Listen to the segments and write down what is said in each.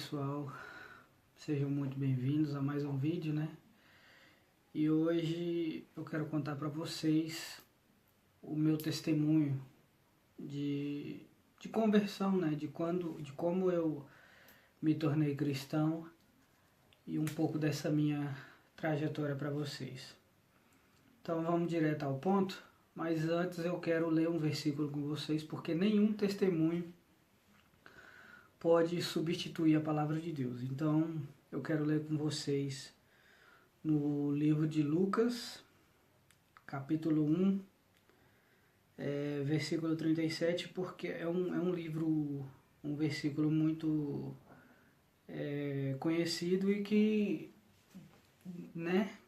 pessoal, sejam muito bem-vindos a mais um vídeo, né? E hoje eu quero contar para vocês o meu testemunho de conversão, né? De como eu me tornei cristão e um pouco dessa minha trajetória para vocês. Então vamos direto ao ponto, mas antes eu quero ler um versículo com vocês, porque nenhum testemunho pode substituir a palavra de Deus. Então, eu quero ler com vocês no livro de Lucas, capítulo 1, versículo 37, porque é um livro, um versículo muito conhecido e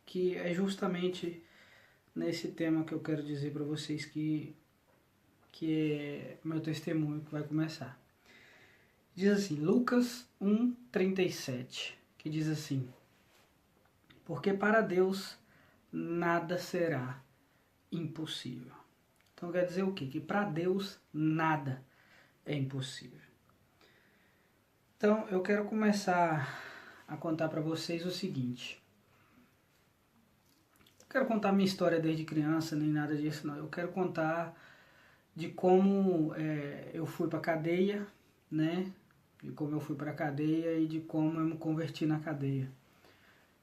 que é justamente nesse tema que eu quero dizer para vocês que é meu testemunho que vai começar. Diz assim, Lucas 1:37, que diz assim: porque para Deus nada será impossível. Então quer dizer o quê? Que para Deus nada é impossível. Então eu quero começar a contar para vocês o seguinte. Não quero contar minha história desde criança, nem nada disso, não. Eu quero contar de como eu fui para a cadeia, né? De como eu fui para a cadeia e de como eu me converti na cadeia.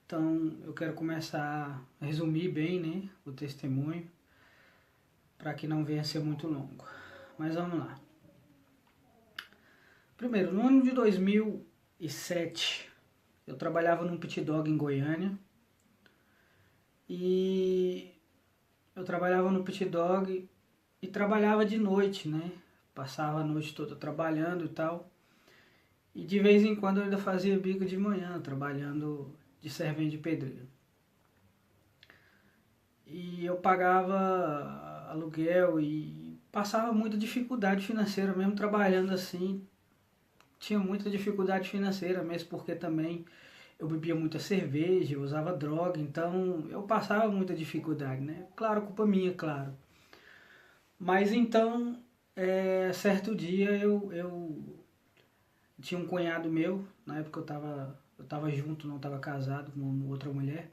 Então, eu quero começar a resumir bem, né, o testemunho, para que não venha a ser muito longo. Mas vamos lá. Primeiro, no ano de 2007, eu trabalhava num pit dog em Goiânia. E eu trabalhava no pit dog e trabalhava de noite, né? Passava a noite toda trabalhando e tal. E de vez em quando eu ainda fazia bico de manhã, trabalhando de servente de pedreiro. E eu pagava aluguel e passava muita dificuldade financeira, mesmo trabalhando assim. Tinha muita dificuldade financeira, mesmo porque também eu bebia muita cerveja, eu usava droga, então eu passava muita dificuldade, né? Claro, culpa minha, claro. Mas então, certo dia eu tinha um cunhado meu, na época eu tava junto, não tava casado com outra mulher,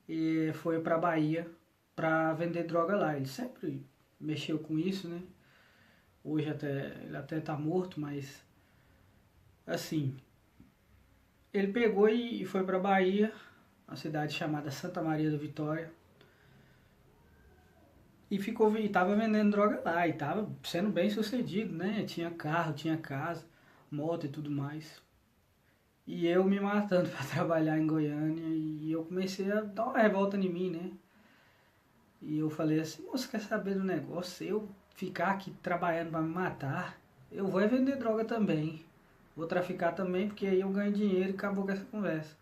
e foi pra Bahia pra vender droga lá. Ele sempre mexeu com isso, né? Hoje ele até tá morto, mas assim, ele pegou e foi pra Bahia, uma cidade chamada Santa Maria da Vitória, e tava vendendo droga lá, e tava sendo bem sucedido, né? Tinha carro, tinha casa, moto e tudo mais. E eu me matando para trabalhar em Goiânia, e eu comecei a dar uma revolta em mim, né? E eu falei assim, moça, quer saber do negócio? Se eu ficar aqui trabalhando para me matar, eu vou vender droga também. Vou traficar também, porque aí eu ganho dinheiro e acabou com essa conversa.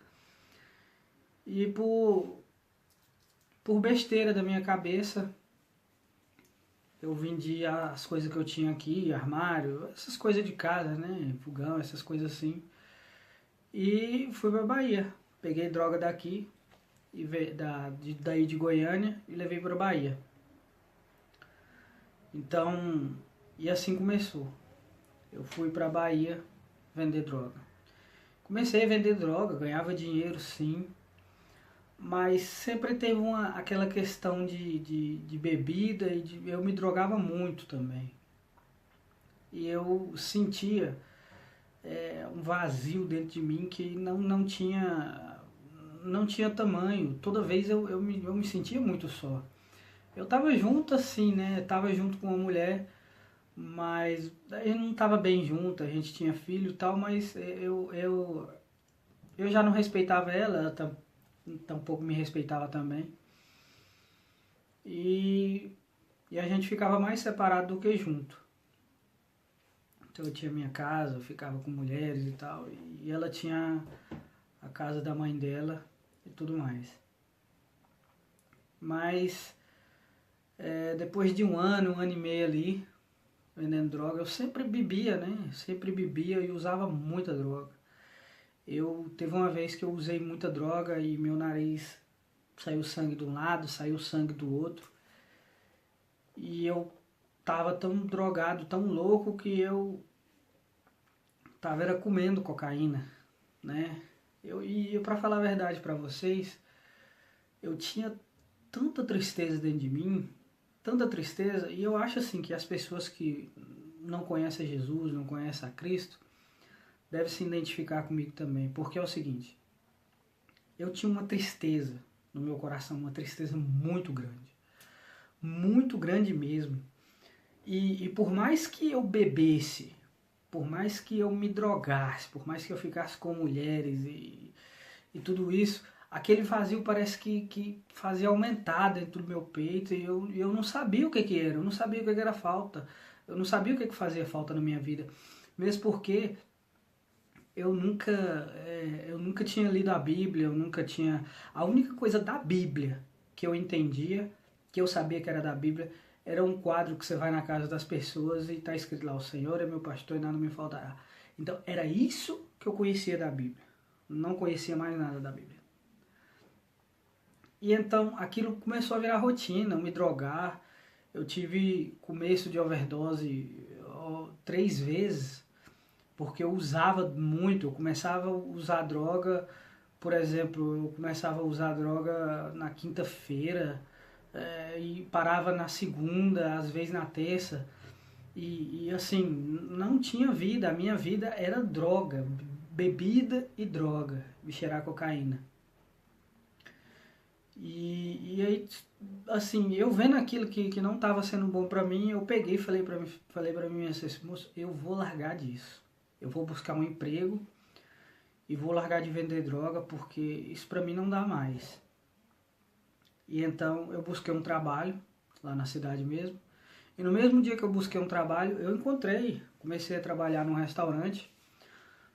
E por besteira da minha cabeça, eu vendia as coisas que eu tinha aqui, armário, essas coisas de casa, né? Fogão, essas coisas assim. E fui pra Bahia. Peguei droga daqui, daí de Goiânia, e levei pra Bahia. Então, e assim começou. Eu fui pra Bahia vender droga. Comecei a vender droga, ganhava dinheiro sim, mas sempre teve aquela questão de bebida e eu me drogava muito também. E eu sentia um vazio dentro de mim que não tinha tamanho. Toda vez eu me sentia muito só. Eu tava junto assim, né? Tava junto com uma mulher, mas a gente não tava bem junto, a gente tinha filho e tal, mas eu já não respeitava ela tampouco me respeitava também. E a gente ficava mais separado do que junto. Então eu tinha minha casa, eu ficava com mulheres e tal, e ela tinha a casa da mãe dela e tudo mais. Mas depois de um ano e meio ali, vendendo droga, eu sempre bebia, né? Sempre bebia e usava muita droga. Teve uma vez que eu usei muita droga e meu nariz saiu sangue de um lado, saiu sangue do outro. E eu tava tão drogado, tão louco que eu tava era comendo cocaína, né? E para falar a verdade para vocês, eu tinha tanta tristeza dentro de mim, tanta tristeza, e eu acho assim que as pessoas que não conhecem Jesus, não conhecem a Cristo, devem se identificar comigo também, porque é o seguinte, eu tinha uma tristeza no meu coração, uma tristeza muito grande mesmo, e por mais que eu bebesse, por mais que eu me drogasse, por mais que eu ficasse com mulheres e tudo isso, aquele vazio parece que fazia aumentar dentro do meu peito e eu não sabia o que era, eu não sabia o que era falta, eu não sabia o que fazia falta na minha vida, mesmo porque eu nunca tinha lido a Bíblia, eu nunca tinha... A única coisa da Bíblia que eu entendia, que eu sabia que era da Bíblia, era um quadro que você vai na casa das pessoas e está escrito lá, o Senhor é meu pastor e nada me faltará. Então, era isso que eu conhecia da Bíblia. Não conhecia mais nada da Bíblia. E então, aquilo começou a virar rotina, me drogar. Eu tive começo de overdose 3 vezes, porque eu usava muito, eu começava a usar droga, por exemplo, eu começava a usar droga na quinta-feira, e parava na segunda, às vezes na terça, e assim, não tinha vida, a minha vida era droga, bebida e droga, cheirar cocaína. E aí, assim, eu vendo aquilo que não estava sendo bom pra mim, eu peguei e falei pra mim assim, moço, eu vou largar disso. Eu vou buscar um emprego e vou largar de vender droga porque isso pra mim não dá mais. E então eu busquei um trabalho lá na cidade mesmo. E no mesmo dia que eu busquei um trabalho, eu encontrei, comecei a trabalhar num restaurante.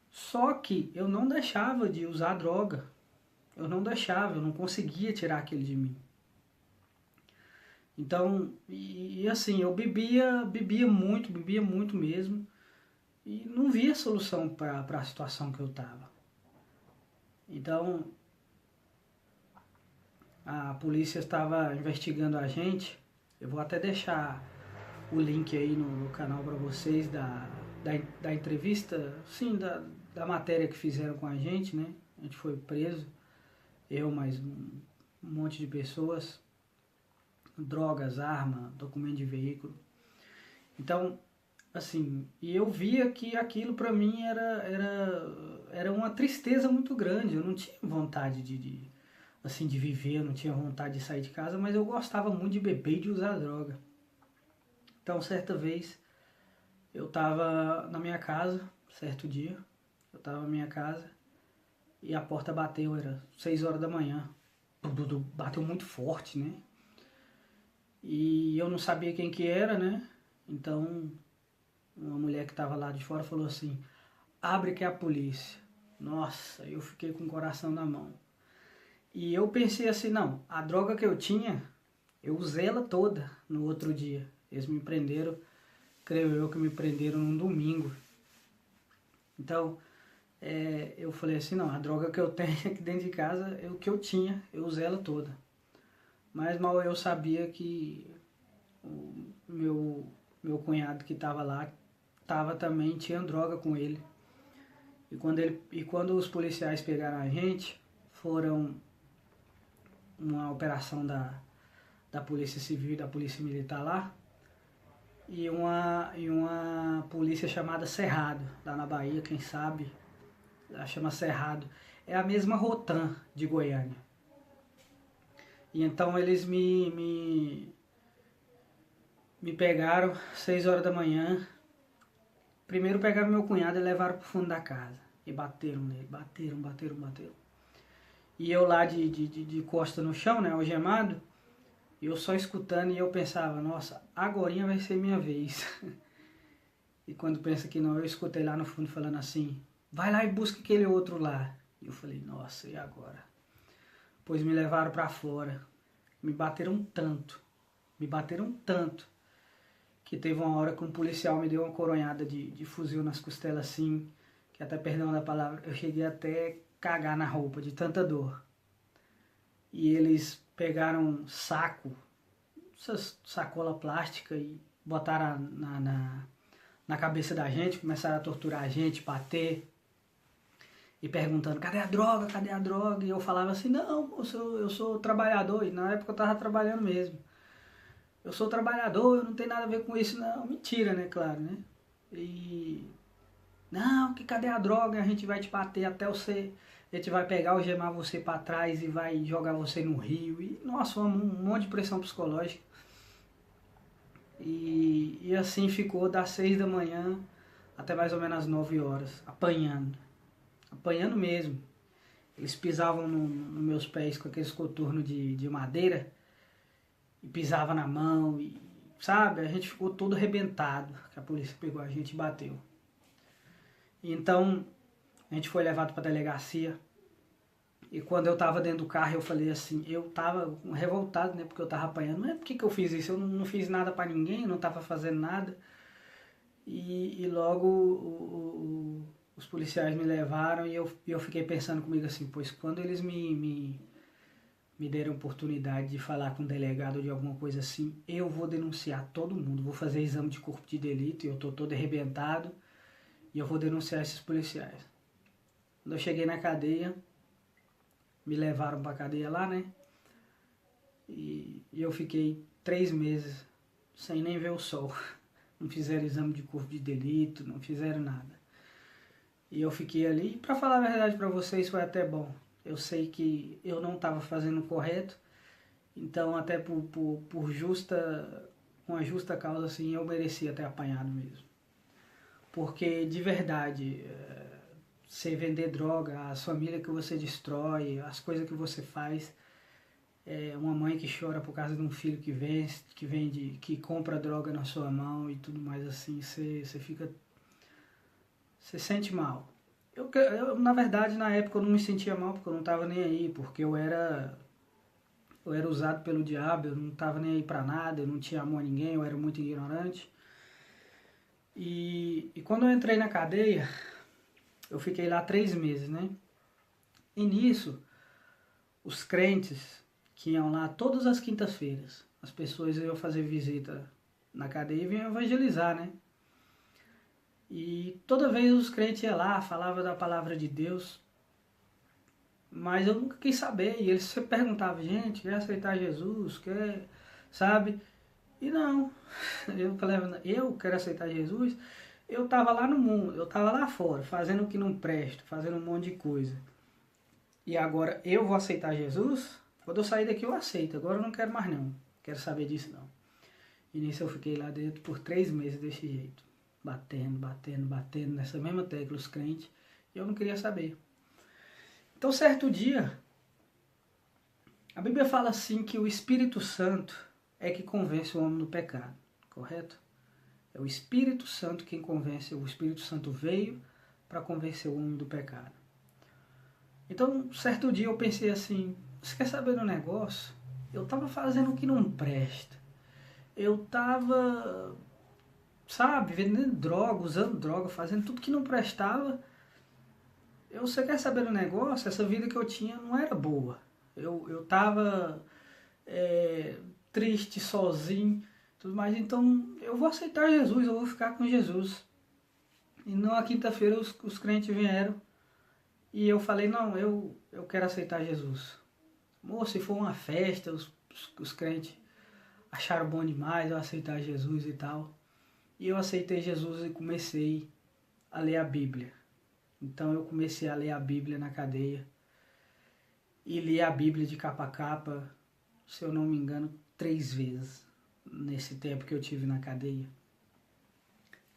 Só que eu não deixava de usar droga. Eu não deixava, eu não conseguia tirar aquilo de mim. Então, assim, eu bebia muito mesmo. E não via solução para a situação que eu estava. Então, a polícia estava investigando a gente. Eu vou até deixar o link aí no canal para vocês da entrevista, sim, da matéria que fizeram com a gente, né? A gente foi preso, eu mais um monte de pessoas, drogas, arma, documento de veículo. Então, assim, e eu via que aquilo para mim era uma tristeza muito grande. Eu não tinha vontade assim, de viver, eu não tinha vontade de sair de casa, mas eu gostava muito de beber e de usar droga. Então, certa vez, eu estava na minha casa, certo dia, eu estava na minha casa e a porta bateu, era 6 horas da manhã. Bateu muito forte, né? E eu não sabia quem que era, né? Então, uma mulher que estava lá de fora falou assim, abre que é a polícia. Nossa, eu fiquei com o coração na mão. E eu pensei assim, não, a droga que eu tinha, eu usei ela toda no outro dia. Eles me prenderam, creio eu que me prenderam num domingo. Então, eu falei assim, não, a droga que eu tenho aqui dentro de casa é o que eu tinha, eu usei ela toda. Mas mal eu sabia que o meu cunhado que estava lá, também, tinha droga com ele. E quando os policiais pegaram a gente, foram uma operação da Polícia Civil e da Polícia Militar lá, e uma polícia chamada Cerrado, lá na Bahia, quem sabe, ela chama Cerrado. É a mesma Rotan de Goiânia. E então eles me pegaram 6 horas da manhã. Primeiro pegaram meu cunhado e levaram pro fundo da casa. E bateram nele, bateram. E eu lá de costa no chão, né, algemado, e eu só escutando e eu pensava, nossa, agorinha vai ser minha vez. E quando pensa que não, eu escutei lá no fundo falando assim, vai lá e busca aquele outro lá. E eu falei, nossa, e agora? Pois me levaram pra fora, me bateram tanto, que teve uma hora que um policial me deu uma coronhada de fuzil nas costelas assim, que até, perdão da palavra, eu cheguei até cagar na roupa de tanta dor. E eles pegaram um saco, essas sacola plástica, e botaram na cabeça da gente, começaram a torturar a gente, bater e perguntando, cadê a droga, cadê a droga? E eu falava assim, não, eu sou trabalhador, e na época eu tava trabalhando mesmo. Eu sou trabalhador, eu não tenho nada a ver com isso, não. Mentira, né, claro, né? E não, que cadê a droga? A gente vai te bater até você. A gente vai pegar, algemar você pra trás e vai jogar você no rio. E, nossa, um monte de pressão psicológica. E assim ficou das 6 da manhã até mais ou menos as 9 horas, apanhando. Apanhando mesmo. Eles pisavam nos meus pés com aqueles coturnos de madeira. E pisava na mão. E, sabe, a gente ficou todo arrebentado. Que a polícia pegou a gente e bateu. Então, a gente foi levado para a delegacia. E quando eu tava dentro do carro, eu falei assim, eu tava revoltado, né, porque eu tava apanhando. Não é porque que eu fiz isso, eu não fiz nada para ninguém, não tava fazendo nada. E logo os policiais me levaram e eu fiquei pensando comigo assim, pois quando eles me deram a oportunidade de falar com um delegado de alguma coisa assim, eu vou denunciar todo mundo, vou fazer exame de corpo de delito, e eu tô todo arrebentado, e eu vou denunciar esses policiais. Quando eu cheguei na cadeia, me levaram pra cadeia lá, né? E eu fiquei 3 meses sem nem ver o sol. Não fizeram exame de corpo de delito, não fizeram nada. E eu fiquei ali, e pra falar a verdade pra vocês, foi até bom. Eu sei que eu não estava fazendo o correto, então até por justa, uma justa causa assim, eu merecia ter apanhado mesmo. Porque de verdade, você vender droga, as famílias que você destrói, as coisas que você faz, uma mãe que chora por causa de um filho que compra droga na sua mão e tudo mais assim, você fica, você sente mal. Na verdade, na época eu não me sentia mal porque eu não estava nem aí, porque eu era usado pelo diabo, eu não estava nem aí pra nada, eu não tinha amor a ninguém, eu era muito ignorante. E quando eu entrei na cadeia, eu fiquei lá 3 meses, né? E nisso, os crentes que iam lá todas as quintas-feiras, as pessoas iam fazer visita na cadeia e vinham evangelizar, né? E toda vez os crentes iam lá, falavam da palavra de Deus, mas eu nunca quis saber. E eles sempre perguntavam, gente, quer aceitar Jesus? Quer, sabe? E não, eu falava, eu quero aceitar Jesus? Eu estava lá no mundo, eu estava lá fora, fazendo o que não presta, fazendo um monte de coisa. E agora eu vou aceitar Jesus? Quando eu sair daqui eu aceito, agora eu não quero mais não, quero saber disso não. E nisso eu fiquei lá dentro por 3 meses desse jeito, batendo nessa mesma tecla os crentes, e eu não queria saber. Então certo dia, a Bíblia fala assim que o Espírito Santo é que convence o homem do pecado, correto? É o Espírito Santo quem convence, o Espírito Santo veio para convencer o homem do pecado. Então, certo dia eu pensei assim, você quer saber do negócio? Eu estava fazendo o que não presta. Eu estava, sabe, vendendo droga, usando droga, fazendo tudo que não prestava. Você quer saber do negócio? Essa vida que eu tinha não era boa. Eu estava triste, sozinho, tudo mais. Então, eu vou aceitar Jesus, eu vou ficar com Jesus. E na quinta-feira os crentes vieram e eu falei, não, eu quero aceitar Jesus. Moço, se for uma festa, os crentes acharam bom demais eu aceitar Jesus e tal. E eu aceitei Jesus e comecei a ler a Bíblia. Então eu comecei a ler a Bíblia na cadeia. E li a Bíblia de capa a capa, se eu não me engano, 3 vezes nesse tempo que eu tive na cadeia.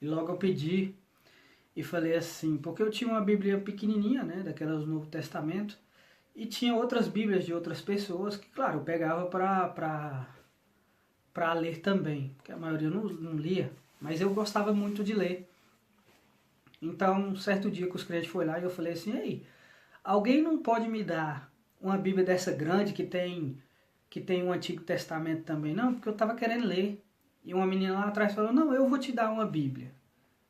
E logo eu pedi e falei assim, porque eu tinha uma Bíblia pequenininha, né, daquelas do Novo Testamento, e tinha outras Bíblias de outras pessoas que, claro, eu pegava para ler também, porque a maioria não lia, mas eu gostava muito de ler. Então, um certo dia que os crentes foram lá e eu falei assim, ei, alguém não pode me dar uma Bíblia dessa grande que tem um Antigo Testamento também? Não, porque eu estava querendo ler. E uma menina lá atrás falou, não, eu vou te dar uma Bíblia.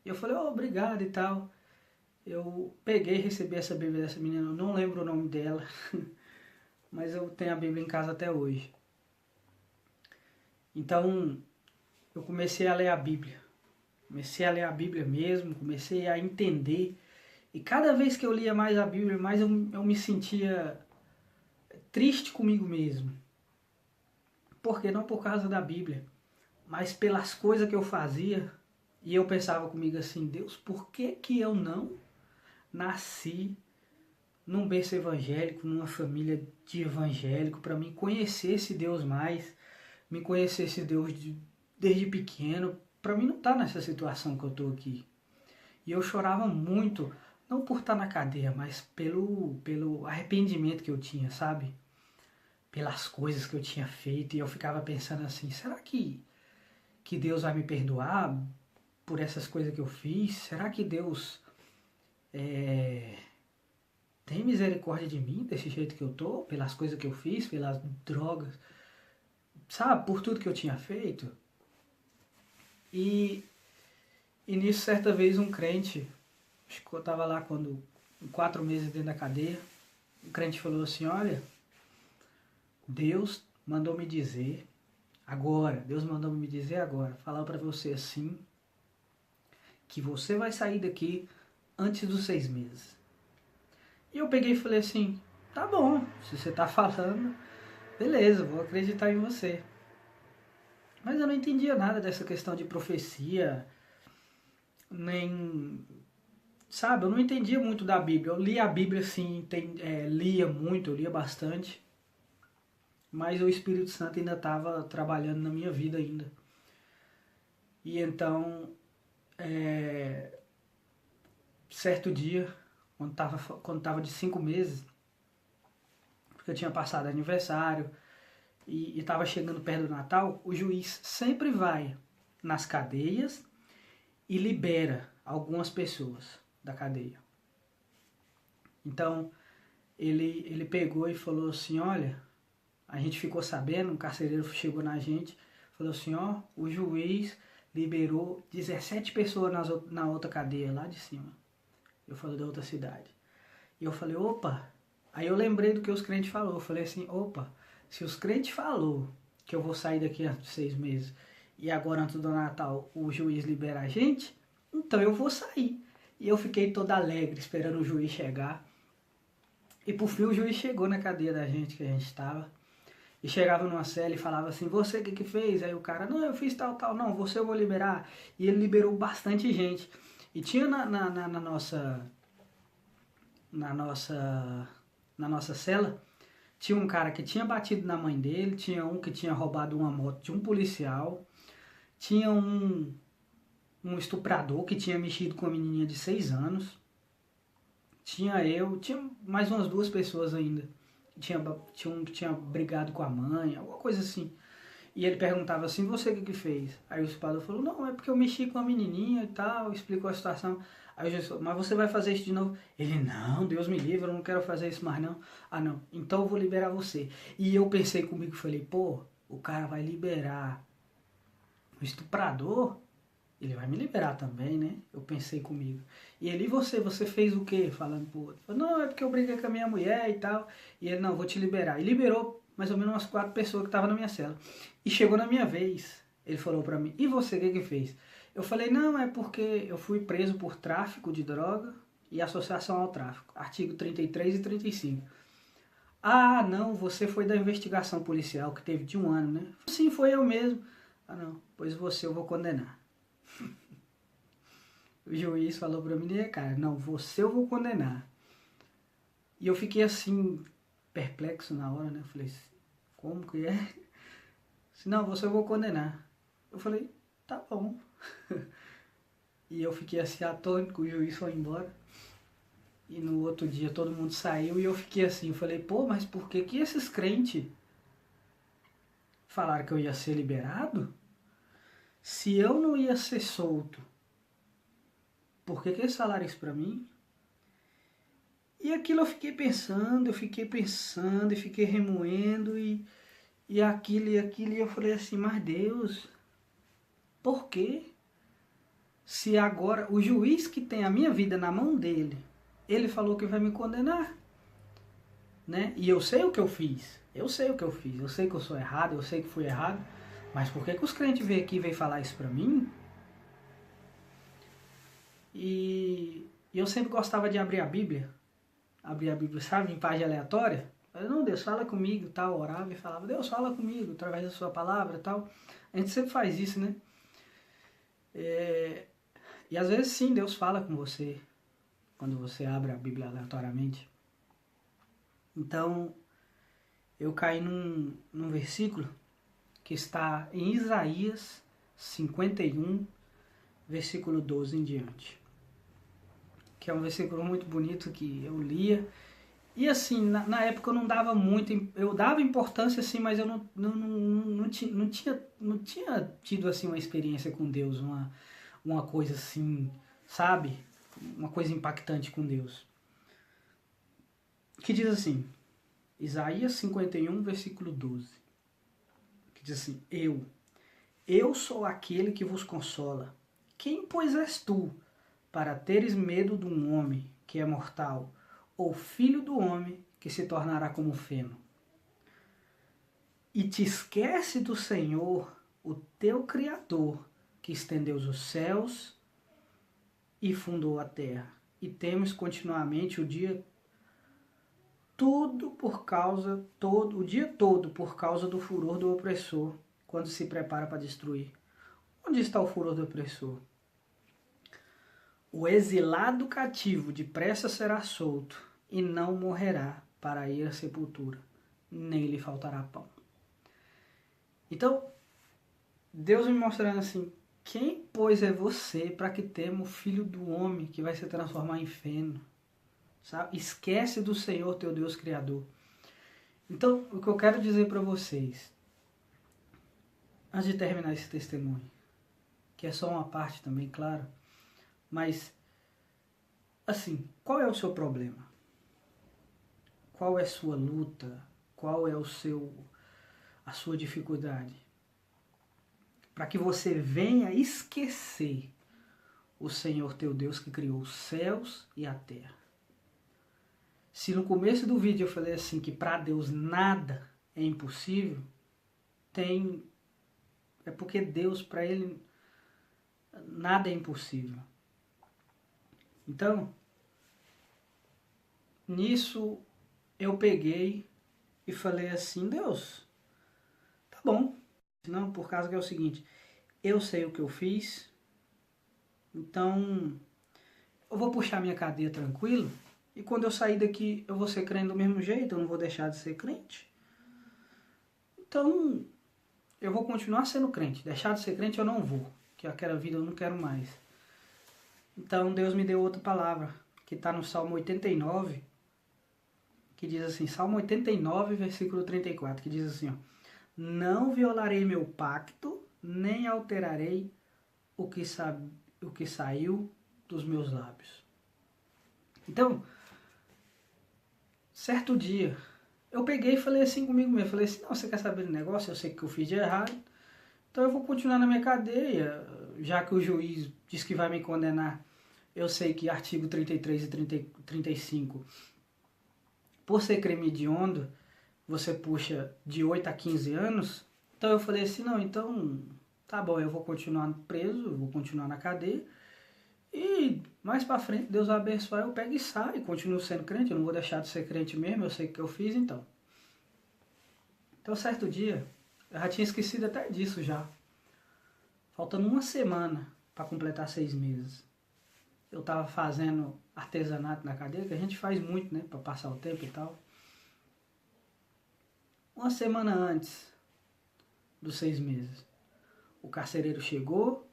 E eu falei, oh, obrigado e tal. Eu peguei e recebi essa Bíblia dessa menina, eu não lembro o nome dela, mas eu tenho a Bíblia em casa até hoje. Então, eu comecei a ler a Bíblia. Comecei a ler a Bíblia mesmo, comecei a entender. E cada vez que eu lia mais a Bíblia, mais eu me sentia triste comigo mesmo. Porque não por causa da Bíblia, mas pelas coisas que eu fazia. E eu pensava comigo assim, Deus, por que que eu não nasci num berço evangélico, numa família de evangélico, para me conhecer esse Deus mais, me conhecer esse Deus desde pequeno, para mim não estar nessa situação que eu estou aqui. E eu chorava muito, não por estar na cadeia, mas pelo arrependimento que eu tinha, sabe? Pelas coisas que eu tinha feito, e eu ficava pensando assim, será que Deus vai me perdoar por essas coisas que eu fiz? Será que Deus tem misericórdia de mim, desse jeito que eu tô, pelas coisas que eu fiz, pelas drogas, sabe, por tudo que eu tinha feito? E nisso, certa vez, um crente, acho que eu tava lá quando, 4 meses dentro da cadeia, um crente falou assim, olha, Deus mandou me dizer agora, falar pra você assim, que você vai sair daqui antes dos 6 meses. E eu peguei e falei assim, tá bom, se você tá falando, beleza, vou acreditar em você. Mas eu não entendia nada dessa questão de profecia, nem, sabe, eu não entendia muito da Bíblia. Eu lia a Bíblia assim, lia muito, eu lia bastante, mas o Espírito Santo ainda estava trabalhando na minha vida ainda. E então, certo dia, quando tava de 5 meses, porque eu tinha passado aniversário e estava chegando perto do Natal, o juiz sempre vai nas cadeias e libera algumas pessoas da cadeia. Então, ele pegou e falou assim, olha, a gente ficou sabendo, um carcereiro chegou na gente, falou assim, ó, o juiz liberou 17 pessoas na outra cadeia, lá de cima. Eu falei da outra cidade. E eu falei, opa. Aí eu lembrei do que os crentes falaram. Eu falei assim, opa, se os crentes falou que eu vou sair daqui antes de 6 meses e agora antes do Natal o juiz libera a gente, então eu vou sair. E eu fiquei todo alegre esperando o juiz chegar. E por fim o juiz chegou na cadeia da gente que a gente estava. E chegava numa cela e falava assim, você o que fez? Aí o cara, não, eu fiz tal, não, você eu vou liberar. E ele liberou bastante gente. E tinha na nossa cela, tinha um cara que tinha batido na mãe dele, tinha um que tinha roubado uma moto de um policial, tinha um estuprador que tinha mexido com uma menininha de 6 anos, tinha mais umas 2 pessoas ainda, tinha um que tinha brigado com a mãe, alguma coisa assim. E ele perguntava assim, você o que fez? Aí o estuprador falou, não, é porque eu mexi com a menininha e tal, explicou a situação. Aí o juiz falou, mas você vai fazer isso de novo? Ele, não, Deus me livre, eu não quero fazer isso mais não. Ah não, então eu vou liberar você. E eu pensei comigo, falei, pô, o cara vai liberar o estuprador, ele vai me liberar também, né? Eu pensei comigo. E ele, e você fez o quê? Falando pro outro. Falei, não, é porque eu briguei com a minha mulher e tal. E ele, não, vou te liberar. E liberou mais ou menos umas 4 pessoas que estavam na minha cela. E chegou na minha vez, ele falou pra mim, e você, o que fez? Eu falei, não, é porque eu fui preso por tráfico de droga e associação ao tráfico, artigo 33 e 35. Ah, não, você foi da investigação policial que teve de 1 ano, né? Sim, foi eu mesmo. Ah, não, pois você eu vou condenar. O juiz falou pra mim, né, cara, não, você eu vou condenar. E eu fiquei assim, perplexo na hora, né? Eu falei, como que é? Não, você eu vou condenar. Eu falei, tá bom. E eu fiquei assim atônito, o juiz foi embora. E no outro dia todo mundo saiu e eu fiquei assim, eu falei, pô, mas por que esses crentes falaram que eu ia ser liberado? Se eu não ia ser solto, por que eles falaram isso pra mim? E aquilo eu fiquei pensando, e fiquei remoendo, e aquilo, e eu falei assim, mas Deus, por quê? Se agora o juiz que tem a minha vida na mão dele, ele falou que vai me condenar, né? E eu sei o que eu fiz, eu sei que eu sou errado, eu sei que fui errado, mas por que os crentes vêm aqui e vêm falar isso pra mim? E eu sempre gostava de abrir a Bíblia, sabe, em página aleatória. Eu, não, Deus, fala comigo, tal, orava e falava, Deus, fala comigo, através da sua palavra e tal. A gente sempre faz isso, né? E às vezes sim, Deus fala com você, quando você abre a Bíblia aleatoriamente. Então, eu caí num versículo que está em Isaías 51, versículo 12 em diante. Que é um versículo muito bonito que eu lia. E assim, na época eu não dava muito, eu dava importância assim, mas eu não tinha tido assim uma experiência com Deus, uma coisa assim, sabe? Uma coisa impactante com Deus. Que diz assim, Isaías 51, versículo 12. Que diz assim, eu sou aquele que vos consola. Quem, pois, és tu, para teres medo de um homem que é mortal, ou filho do homem que se tornará como feno? E te esquece do Senhor, o teu Criador, que estendeu os céus e fundou a terra. E temes continuamente o dia todo o dia todo por causa do furor do opressor, quando se prepara para destruir. Onde está o furor do opressor? O exilado cativo depressa será solto, e não morrerá para ir à sepultura, nem lhe faltará pão. Então, Deus me mostrando assim, quem, pois, é você para que tema o filho do homem que vai se transformar em feno? Sabe? Esquece do Senhor teu Deus Criador. Então, o que eu quero dizer para vocês, antes de terminar esse testemunho, que é só uma parte também, claro, mas, assim, qual é o seu problema? Qual é a sua luta? Qual é a sua dificuldade? Para que você venha esquecer o Senhor teu Deus que criou os céus e a terra. Se no começo do vídeo eu falei assim que para Deus nada é impossível, é porque Deus, para ele, nada é impossível. Então, nisso eu peguei e falei assim, Deus, tá bom. Não, por causa que é o seguinte, eu sei o que eu fiz, então eu vou puxar minha cadeia tranquilo, e quando eu sair daqui eu vou ser crente do mesmo jeito, eu não vou deixar de ser crente. Então, eu vou continuar sendo crente, deixar de ser crente eu não vou, que aquela vida eu não quero mais. Então Deus me deu outra palavra, que está no Salmo 89, que diz assim, Salmo 89, versículo 34, que diz assim, ó, não violarei meu pacto, nem alterarei o que saiu dos meus lábios. Então, certo dia, eu peguei e falei assim comigo mesmo, falei assim, não, você quer saber do negócio? Eu sei que eu fiz de errado, então eu vou continuar na minha cadeia, já que o juiz diz que vai me condenar. Eu sei que artigo 33 e 35, por ser crime hediondo, você puxa de 8 a 15 anos. Então eu falei assim, não, então tá bom, eu vou continuar preso, eu vou continuar na cadeia. E mais pra frente, Deus vai abençoar, eu pego e saio, continuo sendo crente, eu não vou deixar de ser crente mesmo, eu sei o que eu fiz então. Então certo dia, eu já tinha esquecido até disso já. Faltando uma semana para completar 6 meses. Eu tava fazendo artesanato na cadeia, que a gente faz muito, né, para passar o tempo e tal. Uma semana antes dos 6 meses, o carcereiro chegou,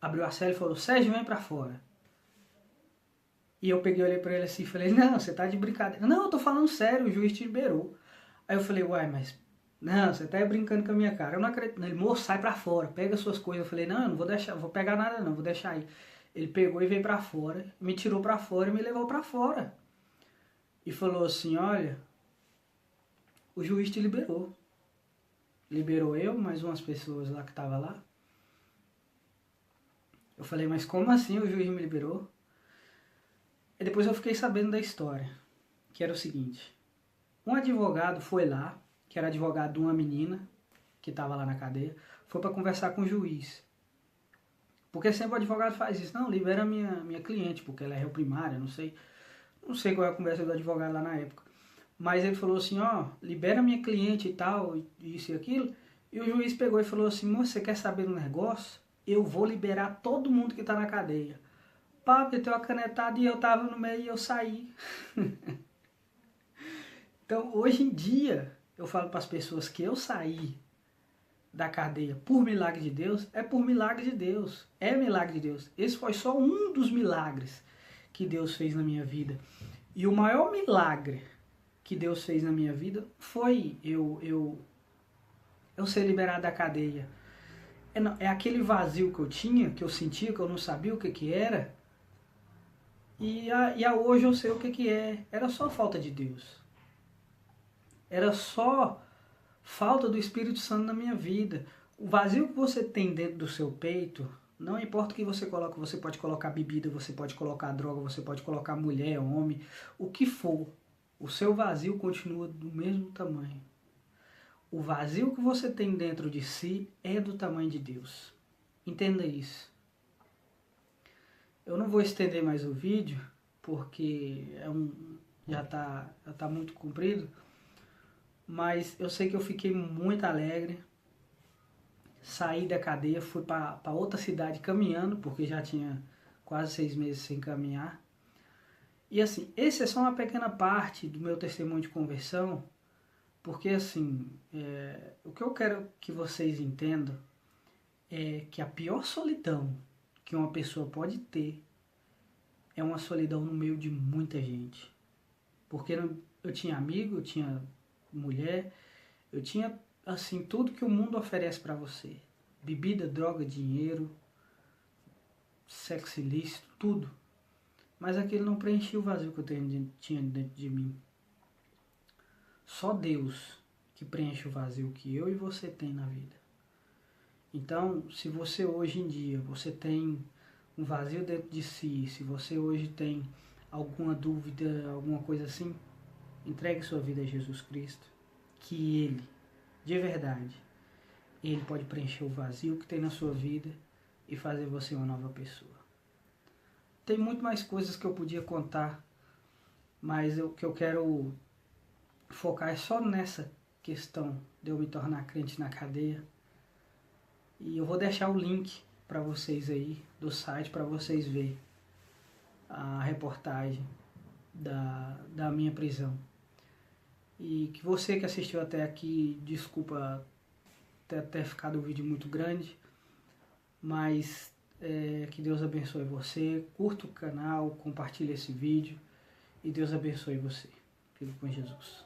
abriu a cela e falou, Sérgio, vem pra fora. E eu peguei, olhei pra ele assim e falei, não, você tá de brincadeira. Não, eu tô falando sério, o juiz te liberou. Aí eu falei, uai, mas... Não, você tá brincando com a minha cara. Eu não acredito. Ele, moço, sai pra fora, pega suas coisas. Eu falei, não, eu não vou deixar, vou pegar nada não, vou deixar aí. Ele pegou e veio pra fora, me tirou pra fora e me levou pra fora. E falou assim, olha, o juiz te liberou. Liberou eu, mais umas pessoas lá que estavam lá. Eu falei, mas como assim o juiz me liberou? E depois eu fiquei sabendo da história, que era o seguinte. Um advogado foi lá, que era advogado de uma menina, que estava lá na cadeia, foi para conversar com o juiz. Porque sempre o advogado faz isso, não, libera a minha cliente, porque ela é réu primária, não sei qual é a conversa do advogado lá na época. Mas ele falou assim, ó, libera a minha cliente e tal, isso e aquilo. E o juiz pegou e falou assim, moça, você quer saber do negócio? Eu vou liberar todo mundo que tá na cadeia. Pá, meteu a canetada e eu tava no meio e eu saí. Então, hoje em dia, eu falo para as pessoas que eu saí da cadeia por milagre de Deus, é por milagre de Deus, é milagre de Deus. Esse foi só um dos milagres que Deus fez na minha vida. E o maior milagre que Deus fez na minha vida foi eu ser liberado da cadeia. É aquele vazio que eu tinha, que eu sentia, que eu não sabia o que era. E hoje eu sei o que é. Era só falta de Deus. Era só falta do Espírito Santo na minha vida. O vazio que você tem dentro do seu peito, não importa o que você coloca, você pode colocar bebida, você pode colocar droga, você pode colocar mulher, homem, o que for. O seu vazio continua do mesmo tamanho. O vazio que você tem dentro de si é do tamanho de Deus. Entenda isso. Eu não vou estender mais o vídeo, porque já tá muito comprido, mas eu sei que eu fiquei muito alegre. Saí da cadeia, fui para outra cidade caminhando, porque já tinha quase 6 meses sem caminhar. E assim, esse é só uma pequena parte do meu testemunho de conversão, porque assim, o que eu quero que vocês entendam é que a pior solidão que uma pessoa pode ter é uma solidão no meio de muita gente. Porque eu tinha amigo, eu tinha mulher, eu tinha assim tudo que o mundo oferece para você. Bebida, droga, dinheiro, sexo ilícito, tudo. Mas aquilo não preenchia o vazio que eu tinha dentro de mim. Só Deus que preenche o vazio que eu e você tem na vida. Então, se você hoje em dia, você tem um vazio dentro de si, se você hoje tem alguma dúvida, alguma coisa assim, entregue sua vida a Jesus Cristo, que Ele, de verdade, Ele pode preencher o vazio que tem na sua vida e fazer você uma nova pessoa. Tem muito mais coisas que eu podia contar, mas o que eu quero focar é só nessa questão de eu me tornar crente na cadeia. E eu vou deixar o link para vocês aí do site para vocês verem a reportagem da minha prisão. E que você que assistiu até aqui, desculpa ter ficado o vídeo muito grande, mas que Deus abençoe você, curta o canal, compartilhe esse vídeo e Deus abençoe você. Fique com Jesus.